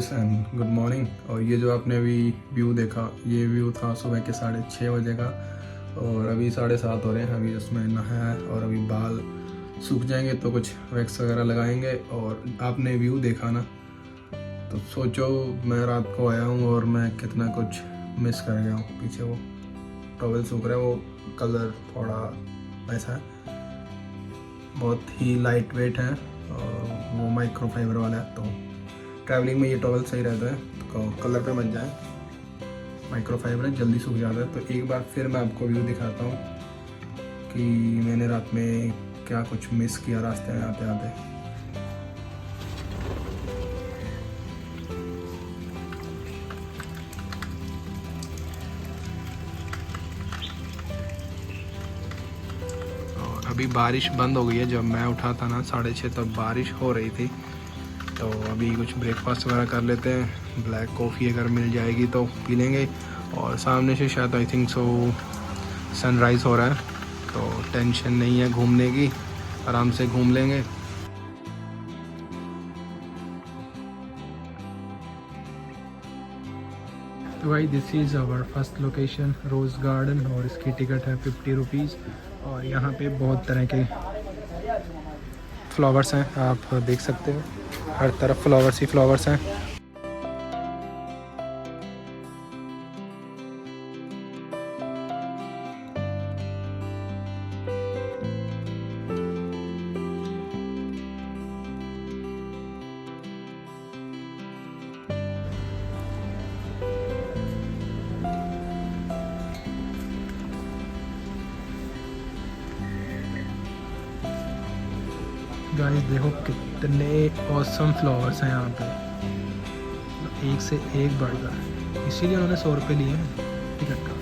Guys and good morning. और ये जो आपने अभी व्यू देखा, ये व्यू था सुबह के 6:30 बजे का और अभी 7:30 हो रहे हैं। अभी उसमें नहाया है और अभी बाल सूख जाएंगे तो कुछ वैक्स वगैरह लगाएंगे। और आपने व्यू देखा ना, तो सोचो मैं रात को आया हूँ और मैं कितना कुछ मिस कर गया हूँ। पीछे वो टॉवल सूख रहा है, वो कलर थोड़ा ऐसा है, बहुत ही लाइट वेट है और वो माइक्रो फाइबर वाला है, तो ट्रैवलिंग में ये टॉवल सही रहता है। तो कलर पे मत जाए, माइक्रो फाइबर है, जल्दी सूख जाता है। तो एक बार फिर मैं आपको व्यू दिखाता हूँ कि मैंने रात में क्या कुछ मिस किया रास्ते में आते आते। और अभी बारिश बंद हो गई है। जब मैं उठा था ना 6:30 तब बारिश हो रही थी। तो अभी कुछ ब्रेकफास्ट वगैरह कर लेते हैं। ब्लैक कॉफ़ी अगर मिल जाएगी तो पी लेंगे। और सामने से शायद आई थिंक सो सनराइज़ हो रहा है, तो टेंशन नहीं है घूमने की, आराम से घूम लेंगे। तो भाई this is our first location, rose garden, और इसकी टिकट है 50 रुपीज़। और यहाँ पे बहुत तरह के फ्लावर्स हैं, आप देख सकते हो, हर तरफ फ्लावर्स ही फ्लावर्स हैं। गाइस देखो कितने ऑसम फ्लावर्स हैं यहाँ पे, एक से एक बढ़कर। इसीलिए उन्होंने 100 रुपये लिए हैं टिकट का।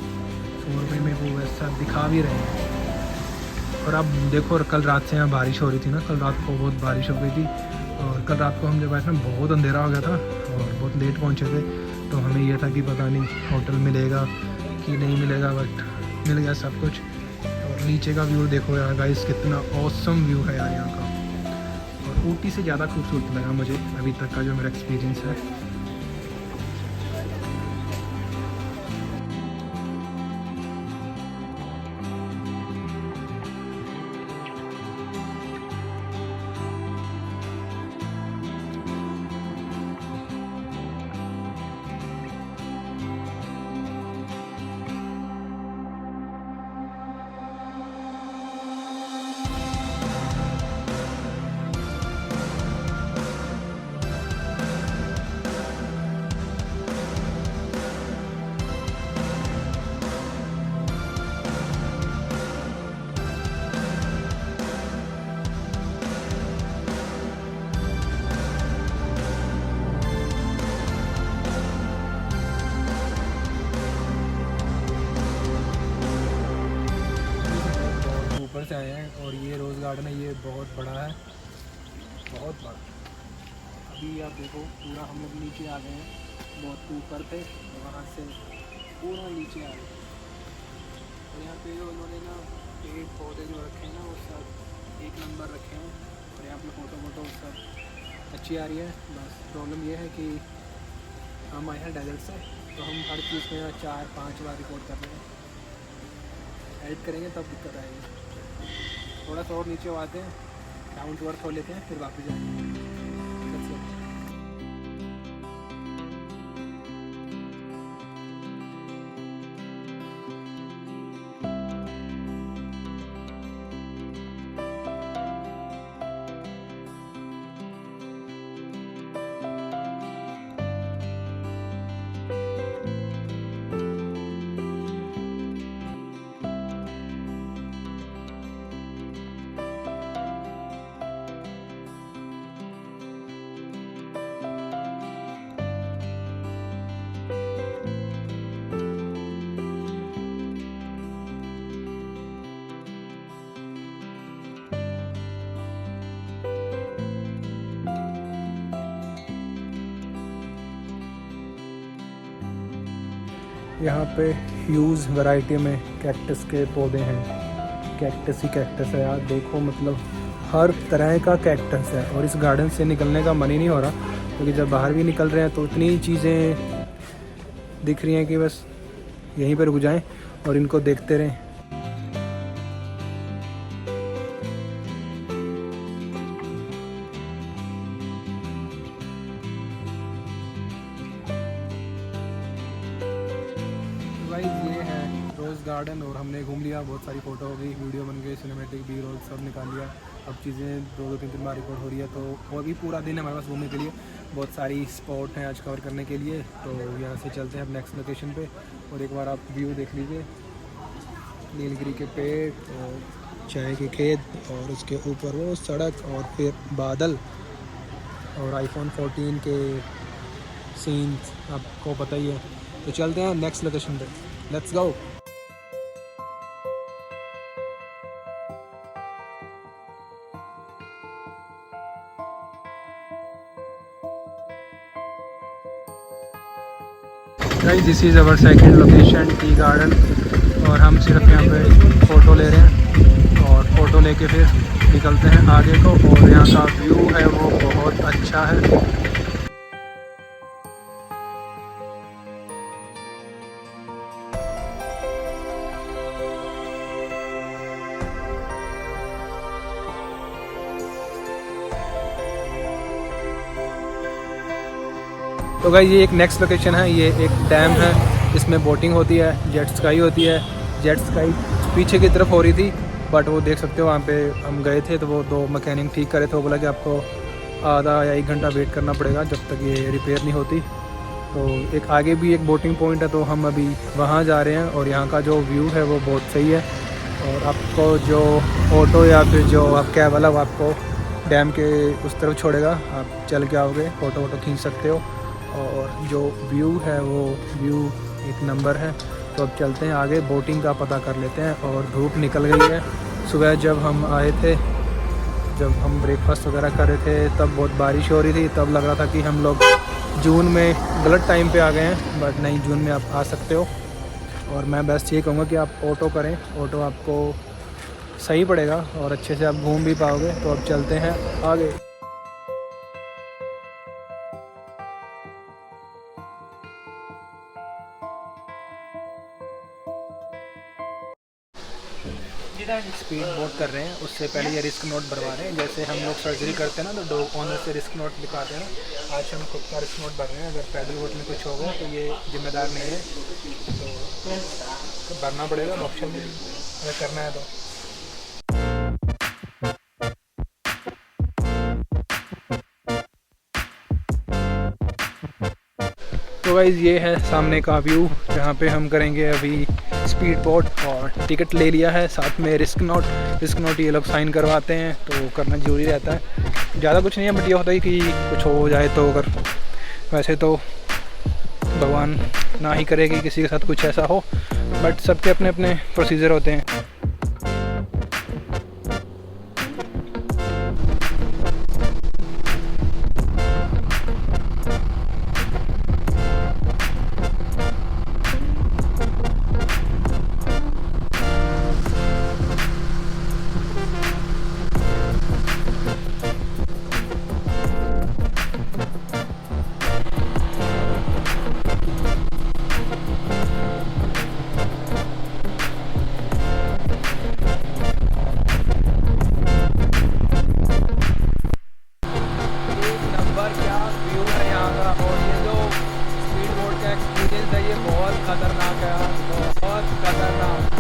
100 रुपये में वो वैसा दिखा भी रहे हैं। और अब देखो, कल रात से यहाँ बारिश हो रही थी ना, कल रात को बहुत बारिश हो गई थी। और कल रात को हम जब आए थे बहुत अंधेरा हो गया था और बहुत लेट पहुँचे थे। तो हमें यह था कि पता नहीं होटल मिलेगा कि नहीं मिलेगा, बट मिल गया सब कुछ। और नीचे का व्यू देखो यार गाइस, कितना ऑसम व्यू है यार यहाँ का। और ऊटी से ज़्यादा खूबसूरत लगा मुझे अभी तक का जो मेरा एक्सपीरियंस है। ऊपर से आए हैं और ये रोज़ गार्डन है, ये बहुत बड़ा है, बहुत बड़ा। अभी आप देखो पूरा हम लोग नीचे आ गए हैं, बहुत ऊपर थे, वहाँ से पूरा नीचे आ गए। और यहाँ पे जो उन्होंने ना पेड़ पौधे जो रखे हैं ना, वो सब एक नंबर रखे हैं। और यहाँ पे फ़ोटो सब अच्छी आ रही है। बस प्रॉब्लम ये है कि हम आए हैं डेजर्ट से, तो हम हर चीज़ में 4-5 बार रिकॉर्ड कर रहे हैं। एडिट करेंगे तब दिक्कत आएगी। थोड़ा सा और नीचे आते हैं, डाउन टू अर्थ हो लेते हैं, फिर वापस जाएंगे। यहाँ पे ह्यूज वैरायटी में कैक्टस के पौधे हैं। कैक्टस ही कैक्टस है यार, देखो मतलब हर तरह का कैक्टस है। और इस गार्डन से निकलने का मन ही नहीं हो रहा। क्योंकि जब बाहर भी निकल रहे हैं तो इतनी चीज़ें दिख रही हैं कि बस यहीं पर रुक जाएं और इनको देखते रहें। ये है रोज़ गार्डन और हमने घूम लिया, बहुत सारी फ़ोटो हो गई, वीडियो बन गई, सिनेमेटिक बी रोल सब निकाल लिया। अब चीज़ें 2-3 बार रिकॉर्ड हो रही है, तो और भी पूरा दिन है हमारे पास घूमने के लिए। बहुत सारी स्पॉट हैं आज कवर करने के लिए, तो यहाँ से चलते हैं अब नेक्स्ट लोकेशन पे। और एक बार आप व्यू देख लीजिए, नीलगिरी के पेड़ और चाय के खेत और उसके ऊपर वो सड़क और फिर बादल और आईफोन 14 के सीन्स आपको पता ही है। तो चलते हैं नेक्स्ट लोकेशन पे, let's go. Guys this is our second location, tea garden. और हम सिर्फ यहाँ पे फ़ोटो ले रहे हैं और फ़ोटो लेके फिर निकलते हैं आगे को। और यहाँ का व्यू है वो बहुत अच्छा है। तो गाइस ये एक नेक्स्ट लोकेशन है, ये एक डैम है, इसमें बोटिंग होती है, जेट स्काई होती है। जेट स्काई पीछे की तरफ हो रही थी, बट वो देख सकते हो वहाँ पे हम गए थे तो वो 2 मैकेनिक ठीक करे थे। वो बोला कि आपको आधा या 1 घंटा वेट करना पड़ेगा जब तक ये रिपेयर नहीं होती। तो एक आगे भी एक बोटिंग पॉइंट है, तो हम अभी वहाँ जा रहे हैं। और यहाँ का जो व्यू है वो बहुत सही है। और आपको जो ऑटो या फिर जो आप कैब वाला, वो आपको डैम के उस तरफ छोड़ेगा, आप चल के आओगे, फ़ोटो वोटो खींच सकते हो। और जो व्यू है वो व्यू एक नंबर है। तो अब चलते हैं आगे, बोटिंग का पता कर लेते हैं। और धूप निकल गई है। सुबह जब हम आए थे, जब हम ब्रेकफास्ट वगैरह कर रहे थे, तब बहुत बारिश हो रही थी। तब लग रहा था कि हम लोग जून में गलत टाइम पे आ गए हैं, बट नहीं, जून में आप आ सकते हो। और मैं बस ये कहूँगा कि आप ऑटो करें, ऑटो आपको सही पड़ेगा और अच्छे से आप घूम भी पाओगे। तो अब चलते हैं आगे। स्पीड बोट कर रहे हैं, उससे पहले ये रिस्क नोट भरवा रहे हैं। जैसे हम लोग सर्जरी करते हैं ना, तो डॉग ऑनर से रिस्क नोट लिखाते हैं। आज हम खुद का रिस्क नोट भर रहे हैं। अगर पैदल बोट में कुछ होगा तो ये जिम्मेदार नहीं है, तो भरना पड़ेगा। ऑप्शन में अगर करना है तो। तो गाइस ये है सामने का व्यू, जहाँ पे हम करेंगे अभी स्पीड बोट। और टिकट ले लिया है, साथ में रिस्क नोट ये लोग साइन करवाते हैं, तो करना ज़रूरी रहता है। ज़्यादा कुछ नहीं है, बट ये होता है कि कुछ हो जाए तो। अगर वैसे तो भगवान ना ही करे कि किसी के साथ कुछ ऐसा हो, बट सबके अपने अपने प्रोसीजर होते हैं। खतरनाक है यार, बहुत खतरनाक।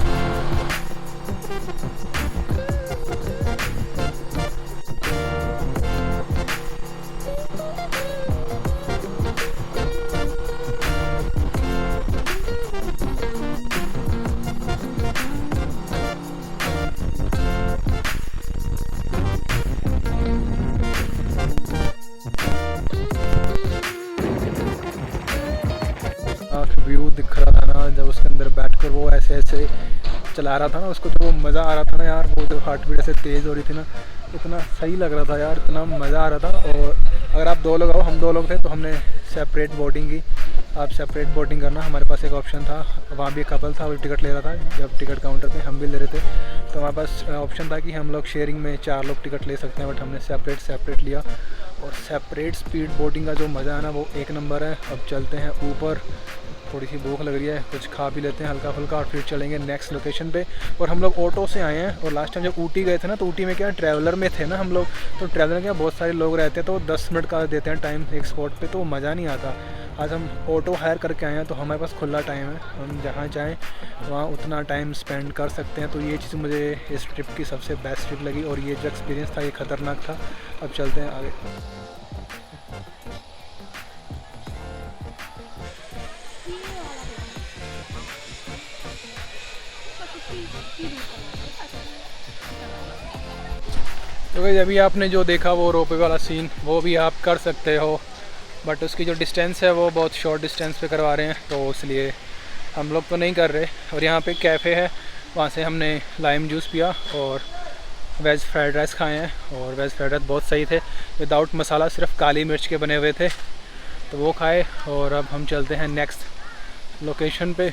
व्यू दिख रहा था ना, जब उसके अंदर बैठकर वो ऐसे ऐसे चला रहा था ना उसको, तो वो मज़ा आ रहा था ना यार। वो जो हार्ट बीट ऐसे तेज़ हो रही थी ना, इतना सही लग रहा था यार, इतना मज़ा आ रहा था। और अगर आप 2 लोग आओ, हम 2 लोग थे, तो हमने सेपरेट बोटिंग की। आप सेपरेट बोटिंग करना, हमारे पास एक ऑप्शन था। वहाँ भी एक कपल था, वो टिकट ले रहा था। जब टिकट काउंटर पे हम भी ले रहे थे, तो हमारे पास ऑप्शन था कि हम लोग शेयरिंग में 4 लोग टिकट ले सकते हैं, बट हमने सेपरेट लिया। और सेपरेट स्पीड बोटिंग का जो मज़ा है ना वो एक नंबर है। अब चलते हैं ऊपर, थोड़ी सी भूख लग रही है, कुछ खा भी लेते हैं हल्का फुल्का और फिर चलेंगे नेक्स्ट लोकेशन पे। और हम लोग ऑटो से आए हैं, और लास्ट टाइम जब ऊटी गए थे ना तो ऊटी में क्या ट्रैवलर में थे ना हम लोग, तो ट्रैवलर में क्या बहुत सारे लोग रहते हैं तो 10 मिनट का देते हैं टाइम एक स्पॉट पे, तो मज़ा नहीं आता। आज हम ऑटो हायर करके आए हैं तो हमारे पास खुला टाइम है, हम जहाँ जाएँ वहाँ उतना टाइम स्पेंड कर सकते हैं। तो ये चीज़ मुझे इस ट्रिप की सबसे बेस्ट ट्रिप लगी, और ये जो एक्सपीरियंस था ये ख़तरनाक था। अब चलते हैं आगे। तो भाई अभी आपने जो देखा वो रोपवे वाला सीन, वो भी आप कर सकते हो, बट उसकी जो डिस्टेंस है वो बहुत शॉर्ट डिस्टेंस पे करवा रहे हैं, तो इसलिए हम लोग तो नहीं कर रहे। और यहाँ पे कैफ़े है, वहाँ से हमने लाइम जूस पिया और वेज फ्राइड राइस खाए हैं, और वेज फ्राइड राइस बहुत सही थे, विदाउट मसाला, सिर्फ काली मिर्च के बने हुए थे, तो वो खाए। और अब हम चलते हैं नेक्स्ट लोकेशन पे।